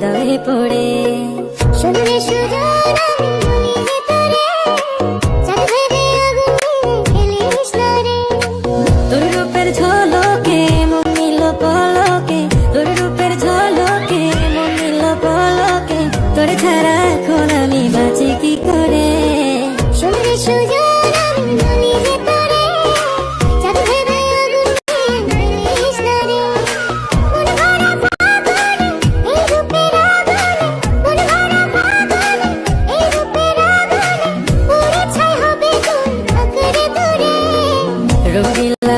হৃদয়ে পড়ে। শুনলে সুজন আমি ভেতরে, চাঁদ ভেবে আগুন খেলিস না রে। তোর রূপের ঝলকে মন নিল পলকে, তোর রূপের ঝলকে মন নিল পলকে, তোর ছাড়া এখন আমি বাঁচি কি করে। শুনলে সুজন আমি ভেতরে, চাঁদ ভেবে আগুন খেলিস না রে। মন ভরা ফাগুনে এই রূপের আগুনে, মন ভরা ফাগুনে এই রূপের আগুনে, পুড়ে ছাই হবে তোর আঁকড়ে দূরে। রঙিলা